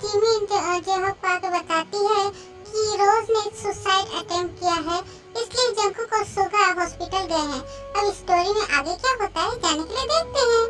Jimmy जेहोक आके बताती है कि रोज ने सुसाइड अटेम्प्ट किया है, इसलिए जंकुक और सुगा हॉस्पिटल गए हैं। अब स्टोरी में आगे क्या होता है जानने के लिए देखते हैं।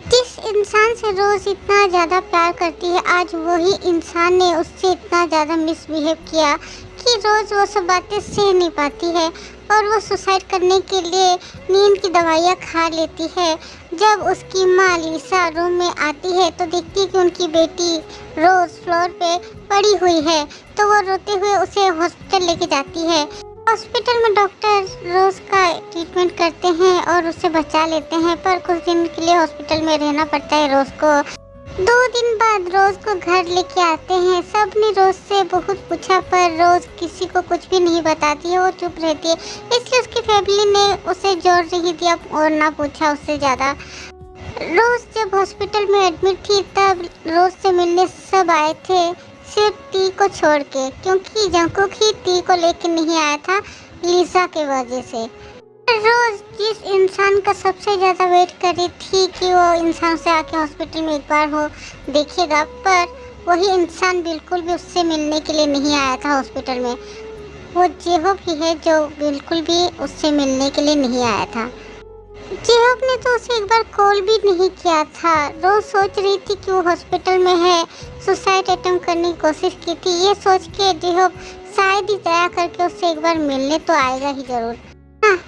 जिस इंसान से रोज इतना ज्यादा प्यार करती है, आज वही इंसान ने उससे इतना ज्यादा मिसबिहेव किया कि रोज वो सब बातें सह नहीं पाती है और वो सुसाइड करने के लिए नींद की दवाइयाँ खा लेती है। जब उसकी माँ लिसा रूम में आती है तो देखती है कि उनकी बेटी रोज फ्लोर पे पड़ी हुई है, तो वो रोते हुए उसे हॉस्पिटल लेके जाती है। हॉस्पिटल में डॉक्टर रोज का ट्रीटमेंट करते हैं और उसे बचा लेते हैं, पर कुछ दिन के लिए हॉस्पिटल में रहना पड़ता है रोज को। 2 दिन बाद रोज को घर लेके आते हैं। सब ने रोज से बहुत पूछा पर रोज किसी को कुछ भी नहीं बताती है, वो चुप रहती है। इसलिए उसकी फैमिली ने उसे जोर नहीं दिया और ना पूछा उससे ज़्यादा। रोज जब हॉस्पिटल में एडमिट थी तब रोज से मिलने सब आए थे, सिर्फ टी को छोड़ के, क्योंकि जंकुक ही टी को लेके नहीं आया था लिसा के वजह से। रोज जिस इंसान का सबसे ज़्यादा वेट कर रही थी कि वो इंसान से आके हॉस्पिटल में एक बार हो देखेगा, पर वही इंसान बिल्कुल भी उससे मिलने के लिए नहीं आया था हॉस्पिटल में। वो जेहोक ही है जो बिल्कुल भी उससे मिलने के लिए नहीं आया था। जेहोक ने तो उसे एक बार कॉल भी नहीं किया था। रोज सोच रही थी कि वो हॉस्पिटल में है, सुसाइड अटेम्प्ट करने की कोशिश की थी। ये सोच के जेहोक शायद ही दया करके उससे एक बार मिलने तो आएगा ही जरूर।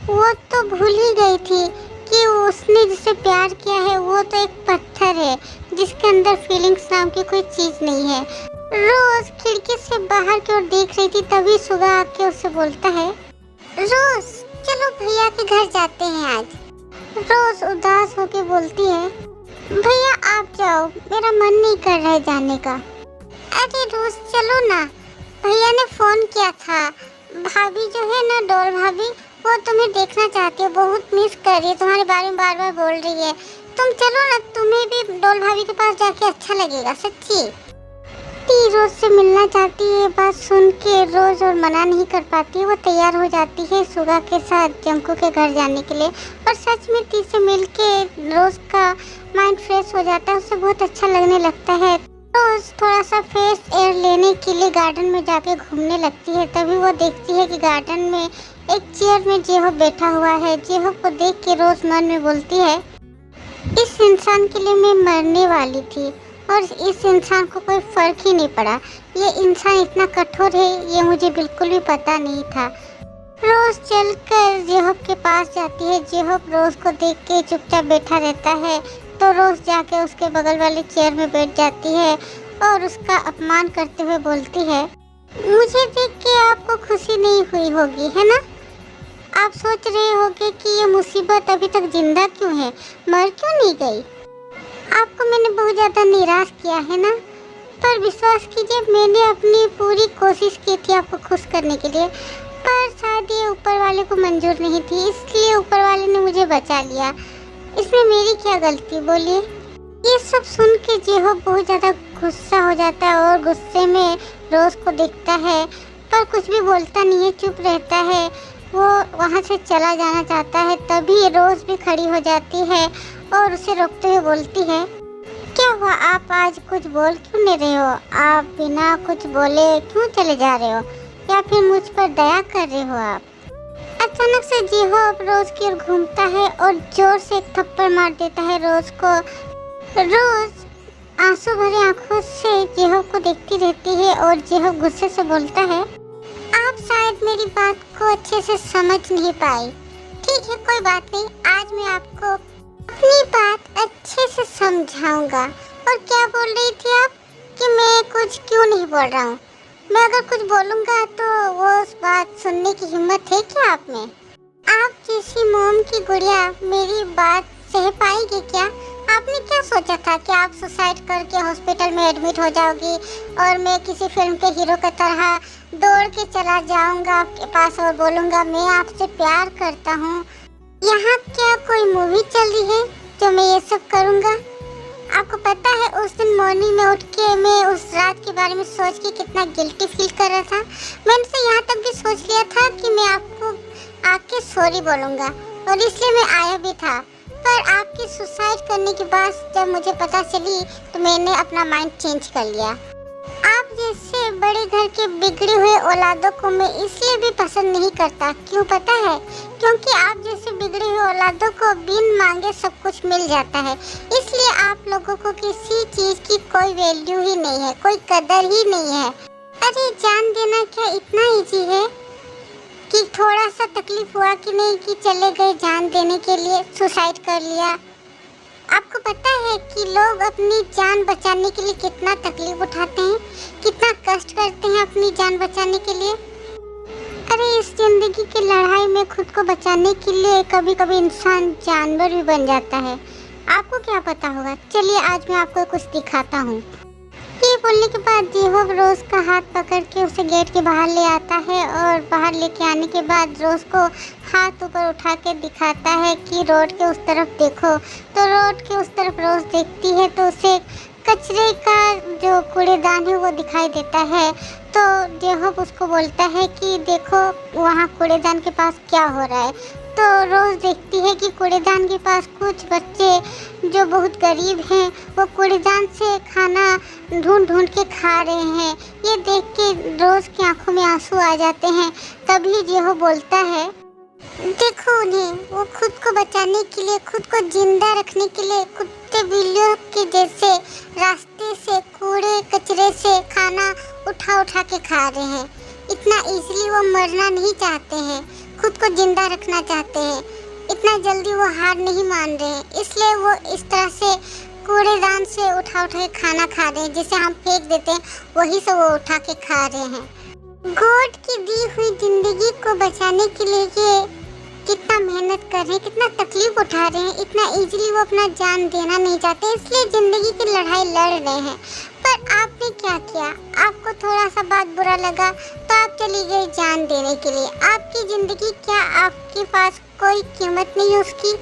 वो तो भूल ही गई थी कि उसने जिसे प्यार किया है वो तो एक पत्थर है जिसके अंदर फीलिंग्स नाम की कोई चीज नहीं है। रोज खिड़की से बाहर की ओर देख रही थी, तभी सुगा आके उससे बोलता है, रोज चलो भैया के घर जाते हैं आज। रोज उदास होके बोलती है, भैया आप जाओ, मेरा मन नहीं कर रहा है जाने का। अरे रोज चलो ना, भैया ने फोन किया था, भाभी जो है ना डोल भाभी, वो तुम्हें देखना चाहती है, बहुत मिस कर रही है, तुम्हारे बारे में बार बार बोल रही है। तुम चलो ना, तुम्हें भी डोल भाभी के पास जाके अच्छा लगेगा सच्ची। टी रोज से मिलना चाहती है। बात सुन के रोज और मना नहीं कर पाती, वो तैयार हो जाती है सुगा के साथ जंकू के घर जाने के लिए। और सच में टी से मिल के रोज का माइंड फ्रेश हो जाता है, उसे बहुत अच्छा लगने लगता है। रोज थोड़ा सा फ्रेश एयर लेने के लिए गार्डन में जाके घूमने लगती है। तभी वो देखती है कि गार्डन में एक चेयर में जेहोक बैठा हुआ है। जेहोक को देख के रोज मन में बोलती है, इस इंसान के लिए मैं मरने वाली थी और इस इंसान को कोई फर्क ही नहीं पड़ा। ये इंसान इतना कठोर है ये मुझे बिल्कुल भी पता नहीं था। रोज चलकर जेहोक के पास जाती है। जेहोक रोज को देख के चुपचाप बैठा रहता है, तो रोज जाके उसके बगल वाले चेयर में बैठ जाती है और उसका अपमान करते हुए बोलती है, मुझे देख के आपको खुशी नहीं हुई होगी है ना? आप सोच रहे होंगे कि ये मुसीबत अभी तक जिंदा क्यों है, मर क्यों नहीं गई? आपको मैंने बहुत ज़्यादा निराश किया है ना, पर विश्वास कीजिए मैंने अपनी पूरी कोशिश की थी आपको खुश करने के लिए, पर शायद ये ऊपर वाले को मंजूर नहीं थी, इसलिए ऊपर वाले ने मुझे बचा लिया। इसमें मेरी क्या गलती बोलिए? ये सब सुन के जेहोक बहुत ज़्यादा गुस्सा हो जाता है और गुस्से में रोज को देखता है, पर कुछ भी बोलता नहीं है, चुप रहता है। वो वहाँ से चला जाना चाहता है, तभी रोज भी खड़ी हो जाती है और उसे रोकते हुए बोलती है, क्या हुआ, आप आज कुछ बोल क्यों नहीं रहे हो? आप बिना कुछ बोले क्यों चले जा रहे हो, या फिर मुझ पर दया कर रहे हो आप? अचानक से जेहोक रोज की ओर घूमता है और जोर से एक थप्पड़ मार देता है रोज को। रोज आंसू भरे आंखों से जेहोक को देखती रहती है और जेहोक गुस्से से बोलता है, आप शायद मेरी बात को अच्छे से समझ नहीं पाई। ठीक है कोई बात नहीं, आज मैं आपको अपनी बात अच्छे से समझाऊंगा। और क्या बोल रही थी आप कि मैं कुछ क्यों नहीं बोल रहा हूँ? मैं अगर कुछ बोलूँगा तो वो उस बात सुनने की हिम्मत है क्या आप में? आप जैसी मोम की गुड़िया मेरी बात सह पाएगी क्या? आपने क्या सोचा था कि आप सुसाइड करके हॉस्पिटल में एडमिट हो जाओगी और मैं किसी फिल्म के हीरो की तरह दौड़ के चला जाऊंगा आपके पास और बोलूँगा मैं आपसे प्यार करता हूँ? यहाँ क्या कोई मूवी चल रही है जो मैं ये सब करूँगा? आपको पता है उस दिन मॉर्निंग में उठ के मैं उस रात के बारे में सोच के कितना गिल्टी फील कर रहा था। मैंने तो यहाँ तक भी सोच लिया था कि मैं आपको आके सॉरी बोलूँगा और इसलिए मैं आया भी था, पर आपकी सुसाइड करने की बात जब मुझे पता चली तो मैंने अपना माइंड चेंज कर लिया। आप जैसे बड़े घर के बिगड़े हुए औलादों को मैं इसलिए भी पसंद नहीं करता, क्यों पता है? क्योंकि आप जैसे बिगड़े हुए औलादों को बिन मांगे सब कुछ मिल जाता है, इसलिए आप लोगों को किसी चीज की कोई वैल्यू ही नहीं है, कोई कदर ही नहीं है। अरे जान देना क्या इतना इजी है कि थोड़ा सा तकलीफ हुआ कि नहीं कि चले गए जान देने के लिए, सुसाइड कर लिया। आपको पता है कि लोग अपनी जान बचाने के लिए कितना तकलीफ उठाते हैं, कितना कष्ट करते हैं अपनी जान बचाने के लिए। अरे इस जिंदगी की लड़ाई में खुद को बचाने के लिए कभी कभी इंसान जानवर भी बन जाता है। आपको क्या पता होगा? चलिए आज मैं आपको कुछ दिखाता हूँ। ये बोलने के बाद जेहोब रोज का हाथ पकड़ के उसे गेट के बाहर ले आता है और बाहर लेके आने के बाद रोज को हाथ ऊपर उठा के दिखाता है कि रोड के उस तरफ देखो। तो रोड के उस तरफ रोज देखती है तो उसे कचरे का जो कूड़ेदान है वो दिखाई देता है। तो जेहोब उसको बोलता है कि देखो वहाँ कूड़ेदान के पास क्या हो रहा है। तो रोज देखती है कि कूड़ेदान के पास कुछ बच्चे जो बहुत गरीब हैं वो कूड़ेदान से खाना ढूंढ ढूंढ के खा रहे हैं। ये देख के रोज की आंखों में आंसू आ जाते हैं। तभी जेहोब बोलता है, देखो उन्हें, वो खुद को बचाने के लिए, खुद को जिंदा रखने के लिए कुत्ते बिल्लियों के जैसे रास्ते से कूड़े कचरे से खाना उठा उठा के खा रहे हैं। इतना इजीली वो मरना नहीं चाहते हैं, खुद को जिंदा रखना चाहते हैं। इतना जल्दी वो हार नहीं मान रहे हैं, इसलिए वो इस तरह से कूड़ेदान से उठा उठा के खाना खा रहे हैं। जिसे हम फेंक देते हैं वही से वो उठा के खा रहे हैं। गॉड की दी हुई जिंदगी को बचाने के लिए ये कितना मेहनत कर रहे हैं, कितना तकलीफ उठा रहे हैं। इतना इजीली वो अपना जान देना नहीं चाहते, इसलिए जिंदगी की लड़ाई लड़ रहे हैं। पर आपने क्या किया? आपको थोड़ा सा बात बुरा लगा तो आप चली गई जान देने के लिए। आपकी जिंदगी क्या आपके पास कोई कीमत नहीं है उसकी?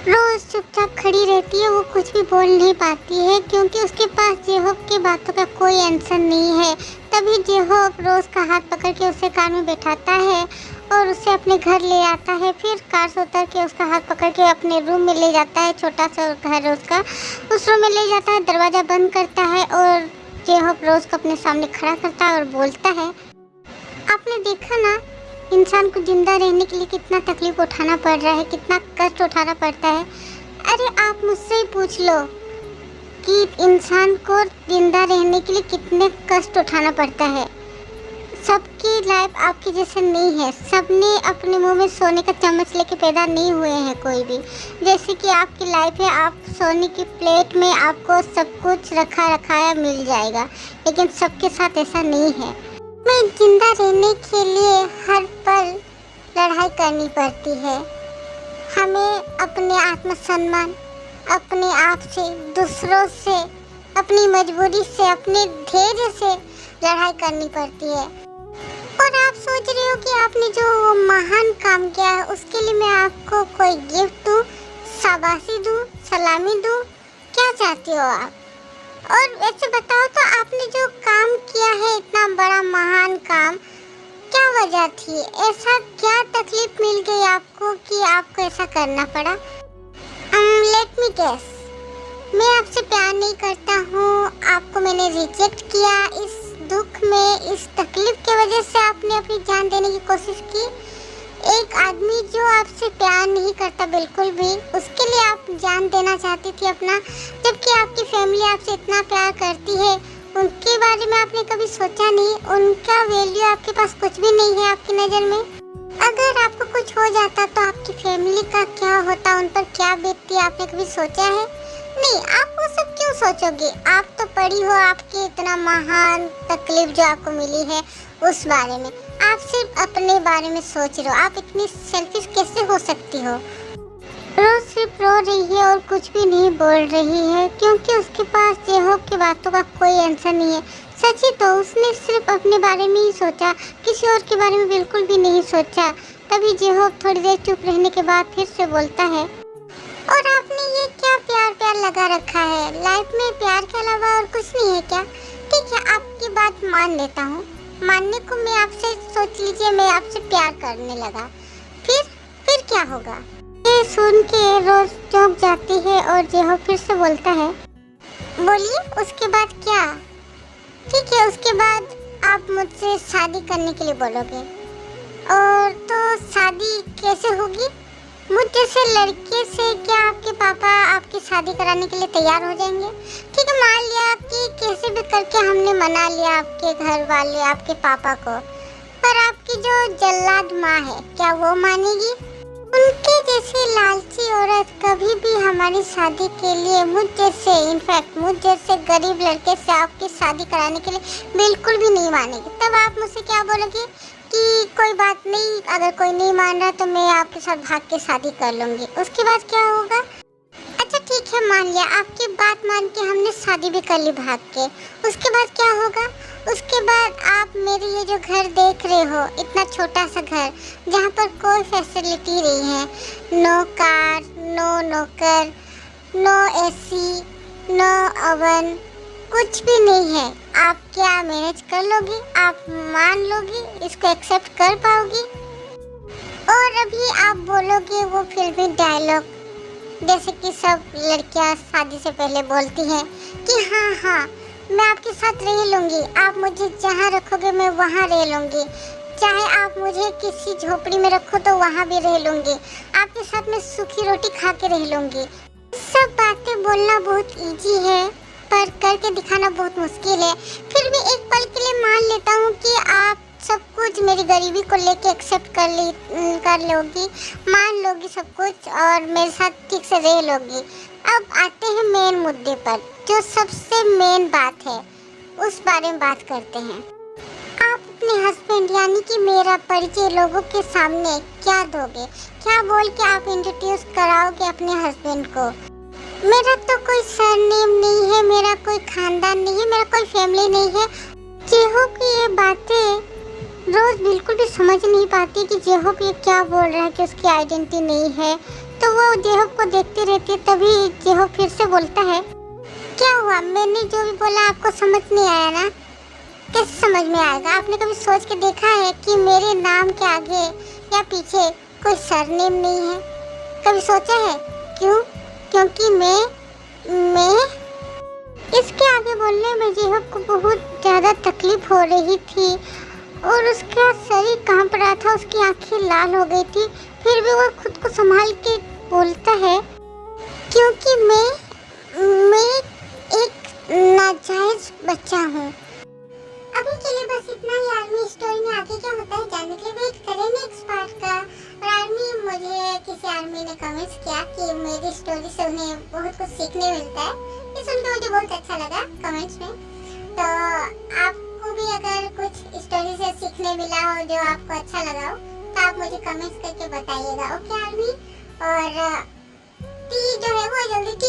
रोज चुपचाप खड़ी रहती है, वो कुछ भी बोल नहीं पाती है क्योंकि उसके पास जेहोब की बातों का कोई आंसर नहीं है। तभी जेहोब रोज का हाथ पकड़ के उसे कार में बैठाता है और उसे अपने घर ले आता है। फिर कार से उतर के उसका हाथ पकड़ के अपने रूम में ले जाता है। छोटा सा घर है उसका, उस रूम में ले जाता है, दरवाज़ा बंद करता है और जेहोब रोज को अपने सामने खड़ा करता है और बोलता है, आपने देखा ना इंसान को जिंदा रहने के लिए कितना तकलीफ उठाना पड़ रहा है, कितना कष्ट उठाना पड़ता है। अरे आप मुझसे ही पूछ लो कि इंसान को जिंदा रहने के लिए कितने कष्ट उठाना पड़ता है। सबकी लाइफ आपकी जैसे नहीं है, सबने अपने मुंह में सोने का चम्मच लेके पैदा नहीं हुए हैं कोई भी। जैसे कि आपकी लाइफ है, आप सोने की प्लेट में आपको सब कुछ रखा रखाया मिल जाएगा, लेकिन सबके साथ ऐसा नहीं है। हमें जिंदा रहने के लिए हर पल लड़ाई करनी पड़ती है। हमें अपने आत्मसम्मान, अपने आप से, दूसरों से, अपनी मजबूरी से, अपने धैर्य से लड़ाई करनी पड़ती है। और आप सोच रहे हो कि आपने जो महान काम किया है उसके लिए मैं आपको कोई गिफ्ट दूँ, शाबाशी दूँ, सलामी दूँ? क्या चाहती हो आप? और वैसे बताओ तो आपने जो काम किया है, इतना बड़ा महान काम, क्या वजह थी? ऐसा क्या तकलीफ मिल गई आपको कि आपको ऐसा करना पड़ा? लेट मी गेस, मैं आपसे प्यार नहीं करता हूँ, आपको मैंने रिजेक्ट किया। इस दुख में, इस तकलीफ की वजह से आपने अपनी जान देने की कोशिश की। एक आदमी जो आपसे प्यार नहीं करता बिल्कुल भी, उसके लिए आप जान देना चाहती थी अपना, जबकि आपकी फैमिली आपसे इतना प्यार करती है। उनके बारे में आपने कभी सोचा नहीं? उनका वैल्यू आपके पास कुछ भी नहीं है आपकी नज़र में? अगर आपको कुछ हो जाता तो आपकी फैमिली का क्या होता, उन पर क्या बीतती, आपने कभी सोचा है? नहीं, आप वो सब क्यों सोचोगे? आप तो पढ़ी हो, आपकी इतना महान तकलीफ जो आपको मिली है उस बारे में। आप सिर्फ अपने बारे में सोच रहे हो। आप इतनी सेल्फिश कैसे हो सकती हो? रोज सिर्फ रो रही है और कुछ भी नहीं बोल रही है क्योंकि उसके पास जेहोब की बातों का कोई आंसर नहीं है। सच ही तो, उसने सिर्फ अपने बारे में ही सोचा, किसी और के बारे में बिल्कुल भी नहीं सोचा। तभी जेहोब थोड़ी देर चुप रहने के बाद फिर से बोलता है, और आपने ये क्या प्यार प्यार लगा रखा है? लाइफ में प्यार के अलावा और कुछ नहीं है क्या? ठीक है, आपकी बात मान लेता हूँ। मानने को मैं आपसे, सोच लीजिए मैं आपसे प्यार करने लगा, फिर क्या होगा? ये सुन के रोज चौंक जाती है और जेहोब फिर से बोलता है, बोलिए उसके बाद क्या? ठीक है, उसके बाद आप मुझसे शादी करने के लिए बोलोगे। और तो शादी कैसे होगी? मुझ जैसे लड़के से क्या आपके पापा आपकी शादी कराने के लिए तैयार हो जाएंगे? ठीक है, मान लिया कि कैसे भी करके हमने मना लिया आपके घर वाले आपके पापा को, पर आपकी जो जल्लाद माँ है क्या वो मानेगी? उनके जैसे लालची औरत कभी भी हमारी शादी के लिए मुझ जैसे इनफैक्ट मुझ जैसे गरीब लड़के से आपकी शादी कराने के लिए बिल्कुल भी नहीं मानेगी। तब आप मुझसे क्या बोलोगे कि कोई बात नहीं, अगर कोई नहीं मान रहा तो मैं आपके साथ भाग के शादी कर लूँगी। उसके बाद क्या होगा? अच्छा ठीक है, मान लिया आपकी बात मान के हमने शादी भी कर ली भाग के। उसके बाद क्या होगा? उसके बाद आप मेरे ये जो घर देख रहे हो, इतना छोटा सा घर जहाँ पर कोई फैसिलिटी नहीं है, नो कार, नो नौकर, नो एसी, नो ओवन, कुछ भी नहीं है, आप क्या मैनेज कर लोगी? आप मान लोगी? इसको एक्सेप्ट कर पाओगी? और अभी आप बोलोगे वो फिल्मी डायलॉग जैसे कि सब लड़कियां शादी से पहले बोलती हैं कि हाँ हाँ मैं आपके साथ रह लूँगी, आप मुझे जहाँ रखोगे मैं वहाँ रह लूँगी, चाहे आप मुझे किसी झोपड़ी में रखो तो वहाँ भी रह लूँगी, आपके साथ मैं सूखी रोटी खा के रह लूँगी। सब बातें बोलना बहुत इजी है पर करके दिखाना बहुत मुश्किल है। फिर भी एक पल के लिए मान लेता हूँ कि आप सब कुछ मेरी गरीबी को लेके एक्सेप्ट कर लोगी, मान लोगी सब कुछ और मेरे साथ ठीक से रह लोगी। अब आते हैं मेन मुद्दे पर, जो सबसे मेन बात है उस बारे में बात करते हैं। आप अपने हस्बैंड यानी कि मेरा परिचय लोगों के सामने क्या दोगे? क्या बोल के आप इंट्रोड्यूस कराओगे अपने हस्बैंड को? मेरा तो कोई सरनेम नहीं है, मेरा कोई खानदान नहीं है, मेरा कोई फैमिली नहीं है। जेहो की ये बातें रोज बिल्कुल भी समझ नहीं पाती कि जेहो ये क्या बोल रहा है कि उसकी आइडेंटिटी नहीं है। तो वो जेहो को देखती रहती है, तभी जेहो फिर से बोलता है, क्या हुआ? मैंने जो भी बोला आपको समझ नहीं आया ना? कैसे समझ में आएगा? आपने कभी सोच के देखा है कि मेरे नाम के आगे या पीछे कोई सरनेम नहीं है? कभी सोचा है? क्यों? क्योंकि मैं इसके आगे बोलने में जेहो को बहुत ज़्यादा तकलीफ हो रही थी और उसका शरीर कांप रहा था, उसकी आंखें लाल हो गई थी। फिर भी वो खुद को संभाल के बोलता है, क्योंकि मैं एक नाजायज बच्चा हूँ। अभी के लिए बस इतना ही। आर्मी स्टोरी में आगे क्या होता है जानने के लिए वेट करें नेक्स्ट पार्ट का। और आर्मी मुझे किसी आर्मी ने कमेंट्स किया कि मेरी स्टोरी से उन्हें बहुत कुछ सीखने मिलता है। ये सुन के मुझे बहुत अच्छा लगा कमेंट्स में। तो आपको भी अगर कुछ स्टोरी से सीखने मिला हो जो आपको अच्छा लगा हो तो आप मुझे कमेंट्स करके बताइएगा। Okay army. और टी जो है वो जल्दी टी